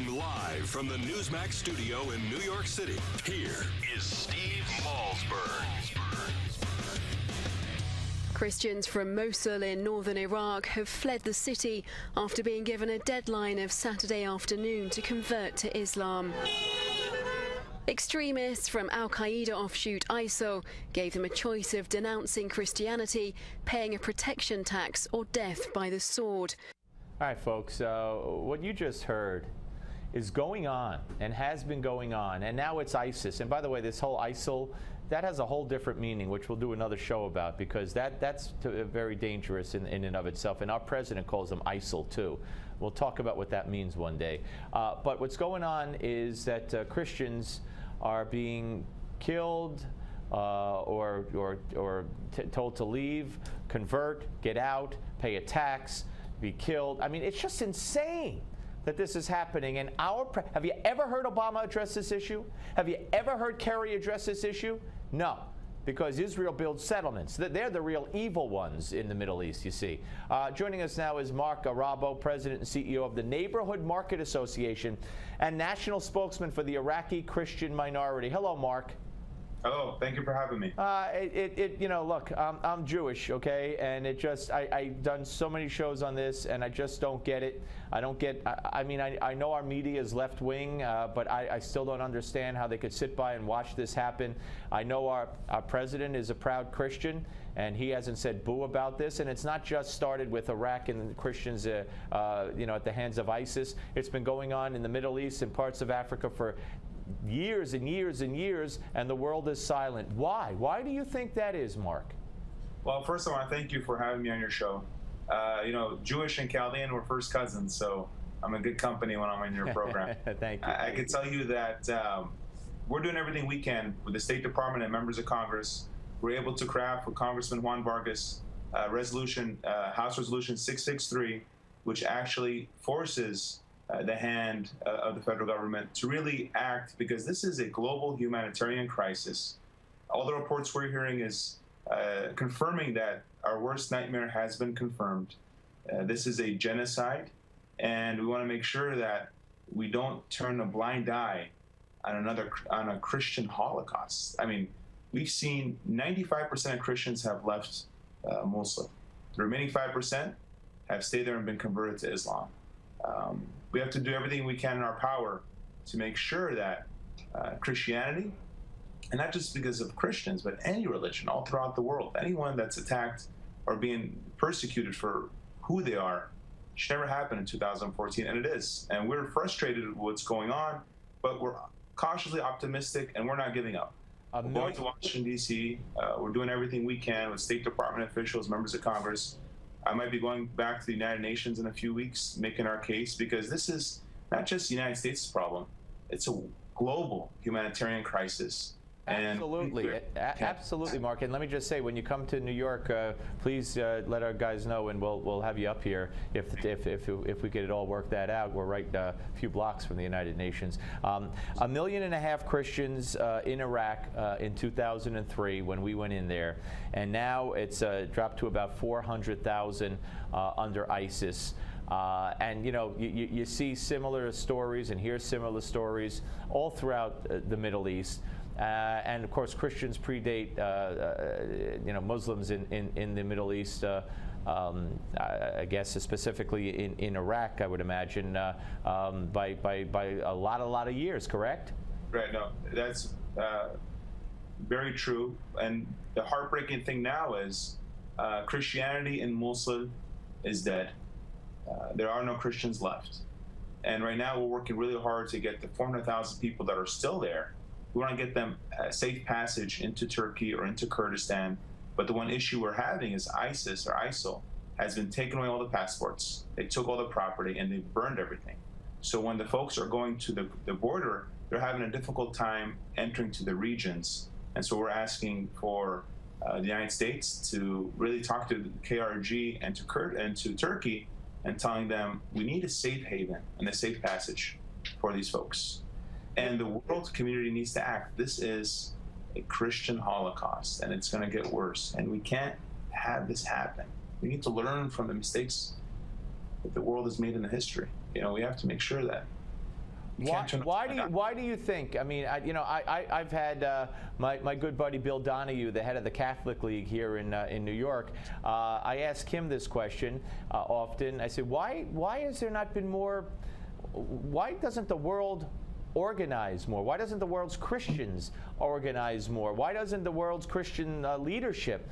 Live from the NewsMax studio in New York City, here is Steve Malzberg. Christians from Mosul in northern Iraq have fled the city after being given a deadline of Saturday afternoon to convert to Islam. Extremists from Al-Qaeda offshoot ISIL gave them a choice of denouncing Christianity, paying a protection tax, or death by the sword. All right, folks, what you just heard is going on and has been going on, and now it's ISIS. And by the way, this whole ISIL, that has a whole different meaning, which we'll do another show about, because that's very dangerous in and of itself. And our president calls them ISIL too. We'll talk about what that means one day. But what's going on is that Christians are being killed or told to leave, convert, get out, pay a tax, be killed. I mean, it's just insane that this is happening. And have you ever heard Obama address this issue? Have you ever heard Kerry address this issue? No, because Israel builds settlements. They're the real evil ones in the Middle East, you see. Joining us now is Mark Arabo, President and CEO of the Neighborhood Market Association and national spokesman for the Iraqi Christian minority. Hello, Mark. Hello, thank you for having me. You know, look, I'm Jewish, okay, and I've done so many shows on this, and I just don't get it. I mean, I know our media is left-wing, but I still don't understand how they could sit by and watch this happen. I know our president is a proud Christian, and he hasn't said boo about this, and it's not just started with Iraq and Christians, you know, at the hands of ISIS. It's been going on in the Middle East and parts of Africa for years and years and years, and the world is silent. Why? Why do you think that is, Mark? Well, first of all, I thank you for having me on your show. You know, Jewish and Chaldean were first cousins, so I'm in good company when I'm in your program. Thank you. I can tell you that we're doing everything we can with the State Department and members of Congress. We're able to craft with Congressman Juan Vargas House Resolution 663, which actually forces the hand of the federal government to really act, because this is a global humanitarian crisis. All the reports we're hearing is confirming that our worst nightmare has been confirmed. This is a genocide, and we want to make sure that we don't turn a blind eye on a Christian Holocaust. I mean, we've seen 95% of Christians have left Mosul. The remaining 5% have stayed there and been converted to Islam. We have to do everything we can in our power to make sure that Christianity, and not just because of Christians, but any religion all throughout the world, anyone that's attacked or being persecuted for who they are, should never happen in 2014, and it is. And we're frustrated with what's going on, but we're cautiously optimistic, and we're not giving up. We're going to Washington, D.C. We're doing everything we can with State Department officials, members of Congress. I might be going back to the United Nations in a few weeks, making our case, because this is not just the United States' problem. It's a global humanitarian crisis. Absolutely. Absolutely, Mark. And let me just say, when you come to New York, please let our guys know, and we'll have you up here if we get it all worked that out. We're right a few blocks from the United Nations. 1.5 million Christians in Iraq in 2003 when we went in there, and now it's dropped to about 400,000 under ISIS. And you know, you see similar stories and hear similar stories all throughout the Middle East. And of course, Christians predate, you know, Muslims in the Middle East. I guess specifically in Iraq, I would imagine, by a lot of years. Correct? Right. No, that's very true. And the heartbreaking thing now is Christianity in Mosul is dead. There are no Christians left. And right now, we're working really hard to get the 400,000 people that are still there. We want to get them safe passage into Turkey or into Kurdistan. But the one issue we're having is ISIS or ISIL has been taking away all the passports. They took all the property and they burned everything. So when the folks are going to the border, they're having a difficult time entering to the regions. And so we're asking for the United States to really talk to the KRG and to Turkey, and telling them we need a safe haven and a safe passage for these folks. And the world community needs to act. This is a Christian Holocaust, and it's going to get worse. And we can't have this happen. We need to learn from the mistakes that the world has made in the history. You know, we have to make sure that Why do you think? I mean, I've had my good buddy Bill Donahue, the head of the Catholic League here in New York. I ask him this question often. I say, why has there not been more? Why doesn't the world organize more? Why doesn't the world's Christians organize more? Why doesn't the world's Christian leadership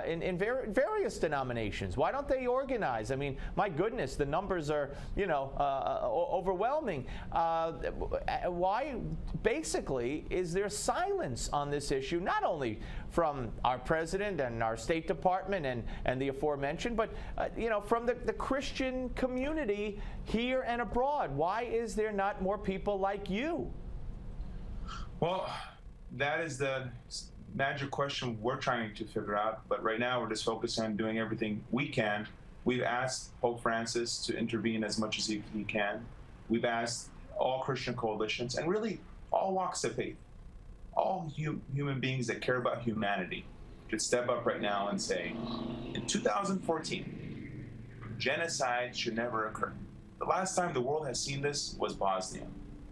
in various denominations, why don't they organize? I mean, my goodness, the numbers are, overwhelming. Why, basically, is there silence on this issue, not only from our president and our State Department and the aforementioned, but, from the Christian community here and abroad? Why is there not more people like you? Well, that is the magic question we're trying to figure out. But right now, we're just focused on doing everything we can. We've asked Pope Francis to intervene as much as he can. We've asked all Christian coalitions and really all walks of faith, all human beings that care about humanity, should step up right now and say, in 2014, genocide should never occur. The last time the world has seen this was Bosnia.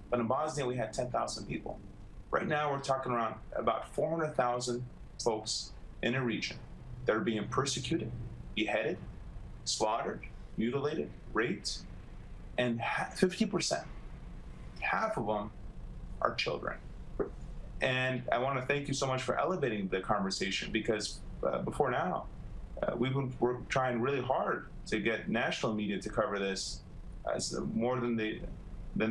But in Bosnia, we had 10,000 people. Right now, we're talking around about 400,000 folks in a region that are being persecuted, beheaded, slaughtered, mutilated, raped, and 50%, half of them are children. And I want to thank you so much for elevating the conversation, because before now, we're trying really hard to get national media to cover this as more than they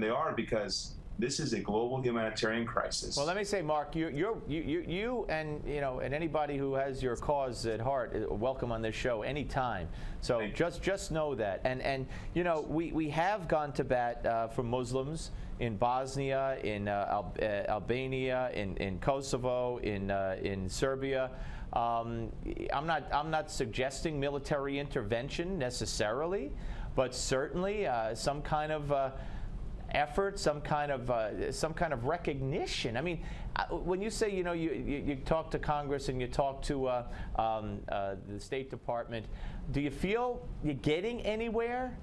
are, because this is a global humanitarian crisis. Well, let me say, Mark, you and and anybody who has your cause at heart, welcome on this show anytime. So just know that, and we have gone to bat for Muslims in Bosnia, in Albania, in Kosovo, in Serbia. I'm not suggesting military intervention necessarily, but certainly some kind of effort, some kind of recognition. I mean, when you say you talk to Congress and you talk to the State Department, do you feel you're getting anywhere?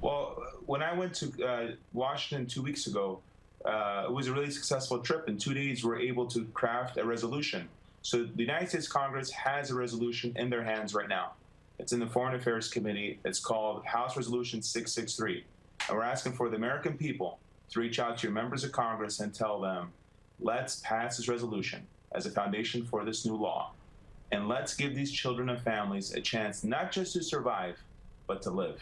Well, when I went to Washington 2 weeks ago, it was a really successful trip. In 2 days, we were able to craft a resolution. So the United States Congress has a resolution in their hands right now. It's in the Foreign Affairs Committee. It's called House Resolution 663. And we're asking for the American people to reach out to your members of Congress and tell them, let's pass this resolution as a foundation for this new law. And let's give these children and families a chance not just to survive, but to live.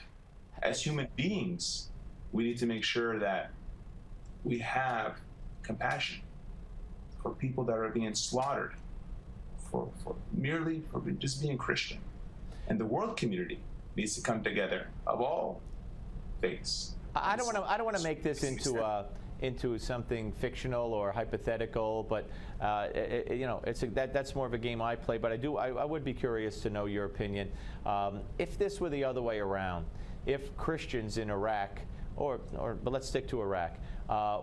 As human beings, we need to make sure that we have compassion for people that are being slaughtered for just being Christian. And the world community needs to come together of all faiths. I don't want to make this into something fictional or hypothetical, but that's more of a game I play. But I would be curious to know your opinion. If this were the other way around, if Christians in Iraq, but let's stick to Iraq,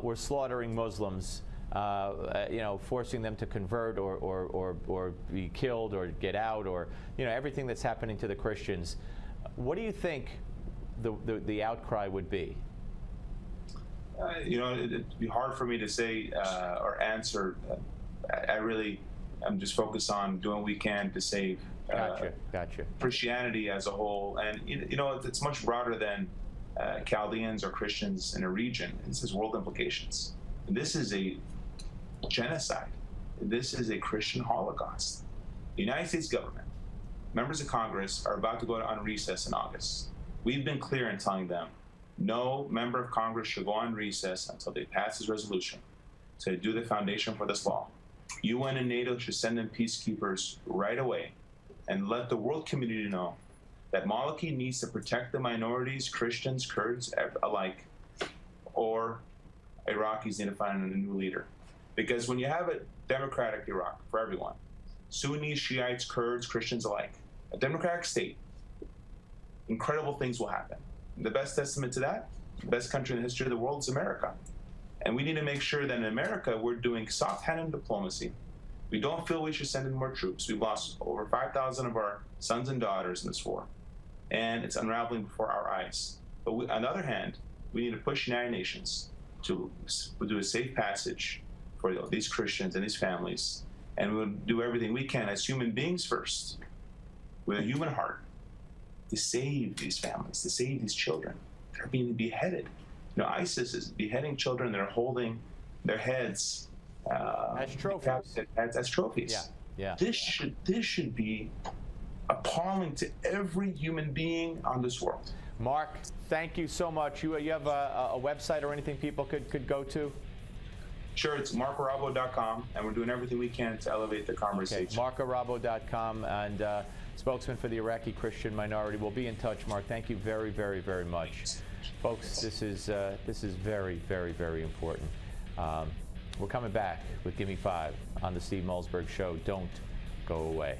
were slaughtering Muslims, forcing them to convert or be killed or get out, or everything that's happening to the Christians, what do you think the outcry would be? It'd be hard for me to say or answer. I'm just focused on doing what we can to save Gotcha. Christianity as a whole. And it's much broader than Chaldeans or Christians in a region. This has world implications. This is a genocide. This is a Christian Holocaust. The United States government, members of Congress, are about to go on recess in August. We've been clear in telling them no member of Congress should go on recess until they pass this resolution to do the foundation for this law. UN and NATO should send in peacekeepers right away and let the world community know that Maliki needs to protect the minorities, Christians, Kurds alike, or Iraqis need to find a new leader. Because when you have a democratic Iraq for everyone, Sunnis, Shiites, Kurds, Christians alike, a democratic state, incredible things will happen. The best testament to that, the best country in the history of the world is America. And we need to make sure that in America, we're doing soft-handed diplomacy. We don't feel we should send in more troops. We've lost over 5,000 of our sons and daughters in this war, and it's unraveling before our eyes. But on the other hand, we need to push United Nations to do a safe passage for these Christians and these families. And we'll do everything we can as human beings first, with a human heart, to save these families, to save these children that are being beheaded. You know, ISIS is beheading children that are holding their heads as trophies. As trophies. Yeah. This should be appalling to every human being on this world. Mark, thank you so much. You have a website or anything people could go to? Sure, it's markarabo.com, and we're doing everything we can to elevate the conversation. Okay, markarabo.com, and spokesman for the Iraqi Christian minority. We'll be in touch, Mark. Thank you very, very, very much. Folks, this is very, very, very important. We're coming back with Gimme 5 on the Steve Malzberg Show. Don't go away.